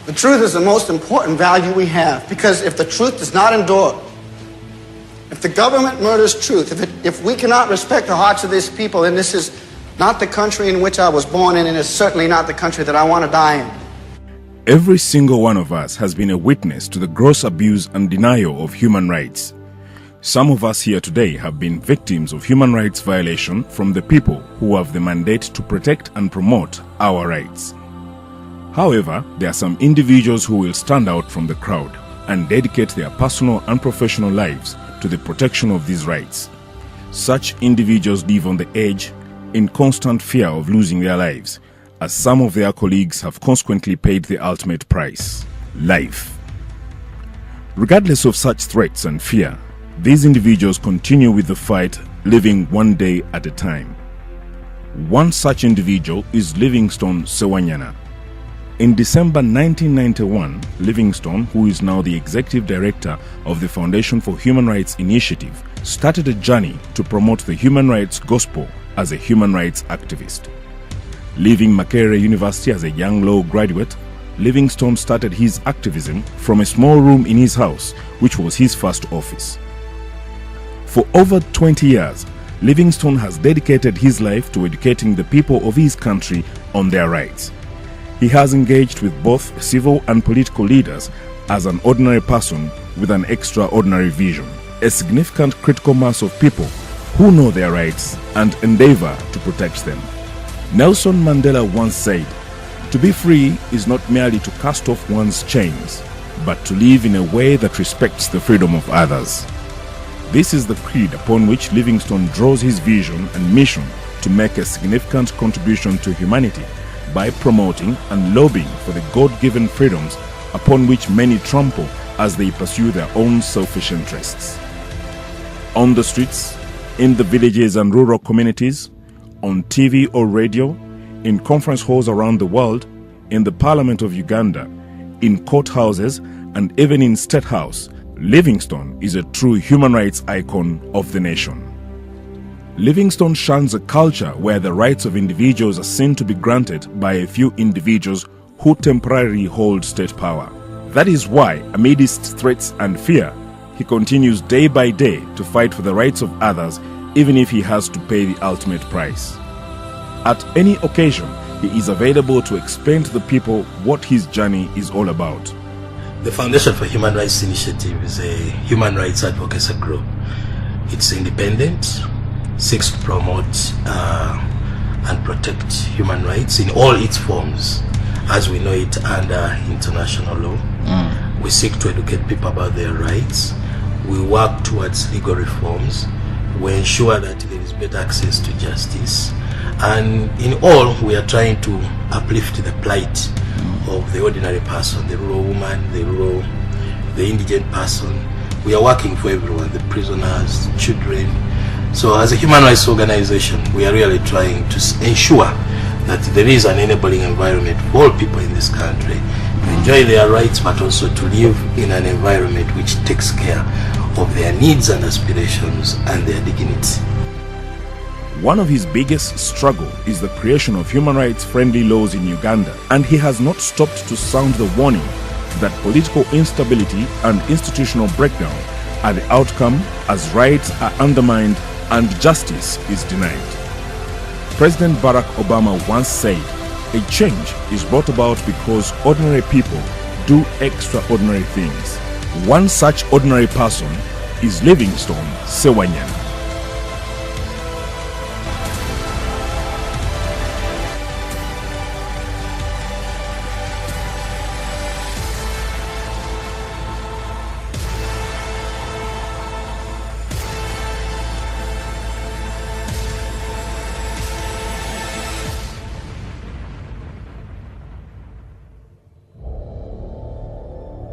The truth is the most important value we have, because if the truth does not endure, if the government murders truth, if we cannot respect the hearts of these people, then this is not the country in which I was born in, and it's certainly not the country that I want to die in. Every single one of us has been a witness to the gross abuse and denial of human rights. Some of us here today have been victims of human rights violation from the people who have the mandate to protect and promote our rights. However, there are some individuals who will stand out from the crowd and dedicate their personal and professional lives to the protection of these rights. Such individuals live on the edge, in constant fear of losing their lives, as some of their colleagues have consequently paid the ultimate price: life. Regardless of such threats and fear, these individuals continue with the fight, living one day at a time. One such individual is Livingstone Ssewanyana. In December 1991, Livingstone, who is now the Executive Director of the Foundation for Human Rights Initiative, started a journey to promote the human rights gospel as a human rights activist. Leaving Makerere University as a young law graduate, Livingstone started his activism from a small room in his house, which was his first office. For over 20 years, Livingstone has dedicated his life to educating the people of his country on their rights. He has engaged with both civil and political leaders as an ordinary person with an extraordinary vision, a significant critical mass of people who know their rights and endeavor to protect them. Nelson Mandela once said, "To be free is not merely to cast off one's chains, but to live in a way that respects the freedom of others." This is the creed upon which Livingstone draws his vision and mission to make a significant contribution to humanity by promoting and lobbying for the God-given freedoms upon which many trample as they pursue their own selfish interests. On the streets, in the villages and rural communities, on TV or radio, in conference halls around the world, in the Parliament of Uganda, in courthouses, and even in State House, Livingstone is a true human rights icon of the nation. Livingstone shuns a culture where the rights of individuals are seen to be granted by a few individuals who temporarily hold state power. That is why, amidst threats and fear, he continues day by day to fight for the rights of others, even if he has to pay the ultimate price. At any occasion, he is available to explain to the people what his journey is all about. The Foundation for Human Rights Initiative is a human rights advocacy group. It's independent, seeks to promote and protect human rights in all its forms, as we know it under international law. We seek to educate people about their rights. We work towards legal reforms. We ensure that there is better access to justice. And in all, we are trying to uplift the plight of the ordinary person, the rural woman, the indigent person. We are working for everyone, the prisoners, the children. So as a human rights organization, we are really trying to ensure that there is an enabling environment for all people in this country to enjoy their rights, but also to live in an environment which takes care of their needs and aspirations and their dignity. One of his biggest struggles is the creation of human rights-friendly laws in Uganda, and he has not stopped to sound the warning that political instability and institutional breakdown are the outcome as rights are undermined and justice is denied. President Barack Obama once said, "A change is brought about because ordinary people do extraordinary things." One such ordinary person is Livingstone Ssewanyana.